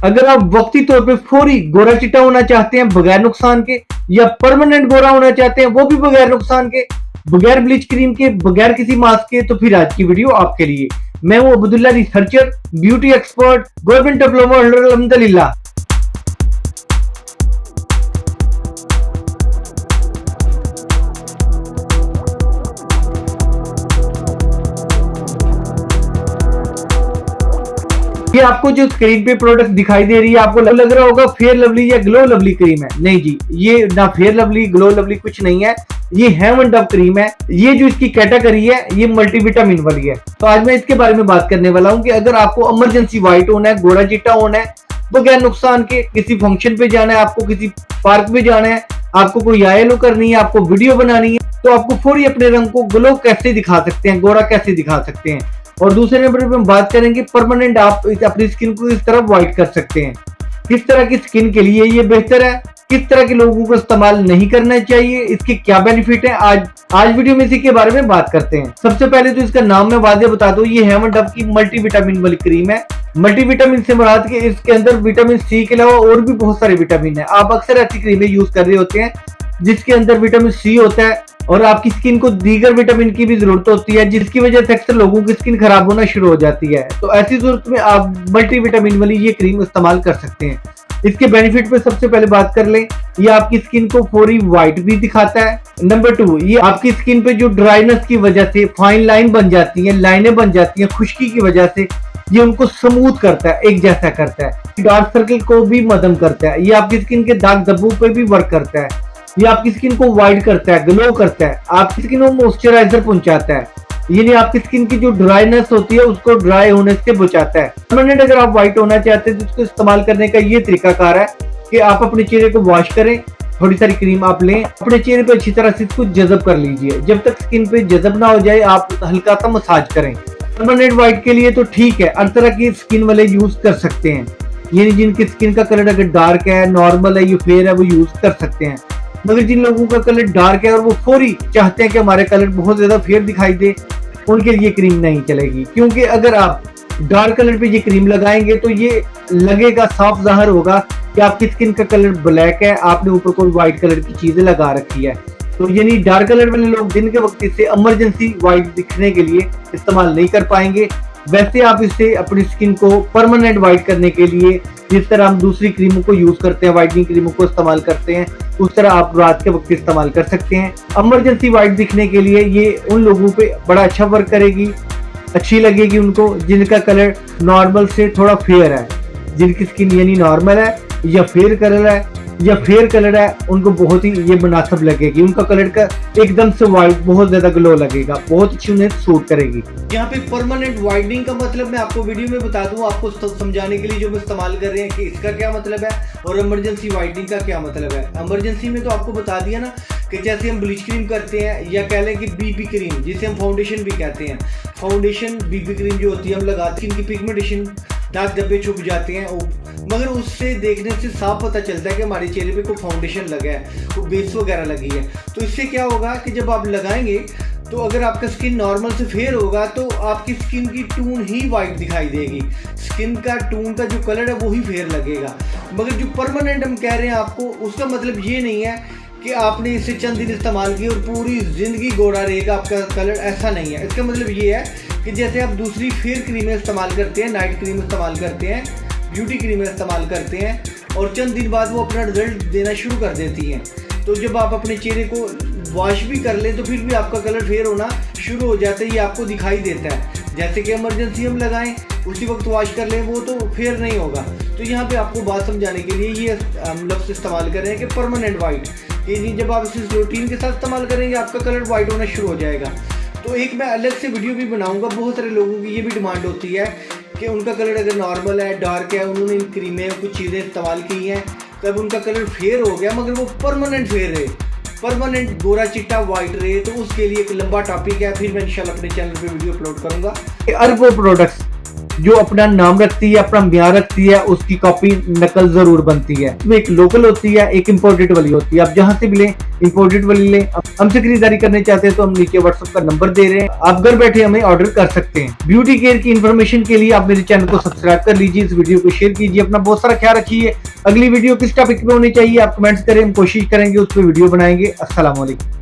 अगर आप वक्ती तौर पे फौरी गोरा चिट्टा होना चाहते हैं बगैर नुकसान के, या परमानेंट गोरा होना चाहते हैं वो भी बगैर नुकसान के, बगैर ब्लीच क्रीम के, बगैर किसी मास्क के, तो फिर आज की वीडियो आपके लिए। मैं हूं Abdullah, researcher, beauty expert, government diploma holder, अल्हम्दुलिल्लाह। ये आपको जो स्क्रीन पे प्रोडक्ट दिखाई दे रही है, आपको लग रहा होगा फेयर लवली या ग्लो लवली क्रीम है। नहीं जी, ये ना फेयर लवली ग्लो लवली कुछ नहीं है, ये हेवन डव क्रीम है। ये जो इसकी कैटेगरी है ये मल्टीविटामिन वाली है। तो आज मैं इसके बारे में बात करने वाला हूँ कि अगर आपको इमरजेंसी व्हाइट होना है, गोरा चिट्टा होना है, बगैर नुकसान के, किसी फंक्शन पे जाना है, आपको किसी पार्क पे जाना है, आपको कोई आईएलओ करनी है, आपको वीडियो बनानी है, तो आपको फौरी अपने रंग को ग्लो कैसे दिखा सकते हैं, गोरा कैसे दिखा सकते हैं। और दूसरे नंबर पे हम बात करेंगे परमानेंट आप अपनी स्किन को इस तरह व्हाइट कर सकते हैं। किस तरह की स्किन के लिए ये बेहतर है, किस तरह के लोगों को इस्तेमाल नहीं करना चाहिए, इसके क्या बेनिफिट है, आज वीडियो में इसी के बारे में बात करते हैं। सबसे पहले तो इसका नाम मैं वादे बता दूं, ये हेवन डव की मल्टीविटामिन वाली क्रीम है। मल्टीविटामिन से मुराद के इसके अंदर विटामिन सी के अलावा और भी बहुत सारे विटामिन है। आप अक्सर ऐसी क्रीमें यूज कर रहे होते हैं जिसके अंदर विटामिन सी होता है और आपकी स्किन को दीगर विटामिन की भी जरूरत होती है, जिसकी वजह से अक्सर लोगों की स्किन खराब होना शुरू हो जाती है। तो ऐसी सूरत में आप मल्टीविटामिन वाली ये क्रीम इस्तेमाल कर सकते हैं। इसके बेनिफिट पे सबसे पहले बात कर लें, ये आपकी स्किन को फौरी व्हाइट भी दिखाता है। नंबर 2, ये आपकी स्किन पे जो ड्राइनेस की वजह से फाइन लाइन बन जाती है, लाइनें बन जाती हैं खुश्की की वजह से, ये उनको स्मूथ करता है, एक जैसा करता है। डार्क सर्कल को भी मदम करता है। ये आपकी स्किन के दाग धब्बों पे भी वर्क करता है। ये आपकी स्किन को वाइट करता है, ग्लो करता है, आपकी स्किन को मॉइस्चराइजर पहुंचाता है, यानी आपकी स्किन की जो ड्राइनेस होती है उसको ड्राई होने से बचाता है। परमानेंट अगर आप व्हाइट होना चाहते हैं तो इसको इस्तेमाल करने का ये तरीकाकार है कि आप अपने चेहरे को वॉश करें, थोड़ी सारी क्रीम आप लें, अपने चेहरे पे अच्छी तरह से इसको जज़ब कर लीजिए। जब तक स्किन पे जज़ब ना हो जाए आप हल्का सा मसाज करें। परमानेंट व्हाइट के लिए तो ठीक है, हर तरह की स्किन वाले यूज कर सकते हैं, यानी जिनकी स्किन का कलर अगर डार्क है, नॉर्मल है, या फेयर है, वो यूज कर सकते हैं। मगर जिन लोगों का कलर डार्क है और वो फौरी चाहते हैं कि हमारे कलर बहुत ज्यादा फेयर दिखाई दे, उनके लिए क्रीम नहीं चलेगी। क्योंकि अगर आप डार्क कलर पे ये क्रीम लगाएंगे तो ये लगेगा, साफ जाहिर होगा कि आपकी स्किन का कलर ब्लैक है, आपने ऊपर कोई व्हाइट कलर की चीजें लगा रखी है। तो यानी डार्क कलर वाले लोग दिन के वक्त इसे इमरजेंसी व्हाइट दिखने के लिए इस्तेमाल नहीं कर पाएंगे। वैसे आप इसे अपनी स्किन को परमानेंट व्हाइट करने के लिए जिस तरह हम दूसरी क्रीमों को यूज करते हैं, व्हाइटनिंग क्रीमों को इस्तेमाल करते हैं, उस तरह आप रात के वक्त इस्तेमाल कर सकते हैं। इमरजेंसी व्हाइट दिखने के लिए ये उन लोगों पे बड़ा अच्छा वर्क करेगी, अच्छी लगेगी उनको जिनका कलर नॉर्मल से थोड़ा फेयर है, जिनकी स्किन यानी नॉर्मल है या फेयर कलर है, उनको बहुत ही ये मुनासिब लगेगी। उनका कलर का एकदम से व्हाइट बहुत ज्यादा ग्लो लगेगा, बहुत अच्छी उन्हें सूट करेगी। यहाँ पे परमानेंट वाइटनिंग का मतलब मैं आपको वीडियो में बता दूं, आपको समझाने के लिए जो इस्तेमाल कर रहे हैं कि इसका क्या मतलब है और इमरजेंसी वाइटनिंग का क्या मतलब है। इमरजेंसी में तो आपको बता दिया ना कि जैसे हम ब्लीच क्रीम करते हैं या कह लें कि बीबी क्रीम, जिसे हम फाउंडेशन भी कहते हैं, फाउंडेशन बीबी क्रीम जो होती है हम लगाते हैं, इनकी पिगमेंटेशन दाग धब्बे छुप जाते हैं, मगर उससे देखने से साफ पता चलता है कि हमारे चेहरे पे कोई फाउंडेशन लगा है, कोई बेस वगैरह लगी है। तो इससे क्या होगा कि जब आप लगाएंगे तो अगर आपका स्किन नॉर्मल से फेयर होगा तो आपकी स्किन की टून ही वाइट दिखाई देगी, स्किन का टून का जो कलर है वो ही फेयर लगेगा। मगर जो परमानेंट हम कह रहे हैं आपको, उसका मतलब ये नहीं है कि आपने इसे चंद दिन इस्तेमाल किया और पूरी जिंदगी गोरा रहेगा आपका कलर, ऐसा नहीं है। इसका मतलब ये है कि जैसे आप दूसरी फेयर क्रीमें इस्तेमाल करते हैं, नाइट क्रीम इस्तेमाल करते हैं, ब्यूटी क्रीमें इस्तेमाल करते हैं और चंद दिन बाद वो अपना रिजल्ट देना शुरू कर देती हैं। तो जब आप अपने चेहरे को वॉश भी कर लें तो फिर भी आपका कलर फेयर होना शुरू हो जाता है, ये आपको दिखाई देता है। जैसे कि इमरजेंसी हम लगाएं उसी वक्त वॉश कर लें, वो तो फेयर नहीं होगा। तो यहाँ पे आपको बात समझाने के लिए ये हम लफ्ज़ इस्तेमाल कर रहे हैं कि परमानेंट वाइट, ये जब आप इस रूटीन के साथ इस्तेमाल करेंगे आपका कलर वाइट होना शुरू हो जाएगा। तो एक मैं अलग से वीडियो भी बनाऊंगा। बहुत सारे लोगों की ये भी डिमांड होती है कि उनका कलर अगर नॉर्मल है, डार्क है, उन्होंने इन क्रीमें कुछ चीज़ें इस्तेमाल की हैं, तब उनका कलर फेयर हो गया मगर वो परमानेंट फेयर रहे, परमानेंट गोरा चिट्टा वाइट रहे, तो उसके लिए एक लंबा टॉपिक है, फिर मैं इंशाल्लाह अपने चैनल पे वीडियो अपलोड करूंगा। अरबों प्रोडक्ट्स जो अपना नाम रखती है, अपना म्यार रखती है, उसकी कॉपी नकल जरूर बनती है। इसमें एक लोकल होती है, एक इंपोर्टेड वाली होती है। आप जहां से भी लें, इंपोर्टेड वाली लें। हमसे खरीदारी करने चाहते हैं तो हम नीचे व्हाट्सएप का नंबर दे रहे हैं, आप घर बैठे हमें ऑर्डर कर सकते हैं। ब्यूटी केयर की इन्फॉर्मेशन के लिए आप मेरे चैनल को सब्सक्राइब कर लीजिए, इस वीडियो को शेयर कीजिए, अपना बहुत सारा ख्याल रखिए। अगली वीडियो किस टॉपिक पे होनी चाहिए आप कमेंट्स करें, हम कोशिश करेंगे उस पर वीडियो बनाएंगे। अस्सलाम वालेकुम।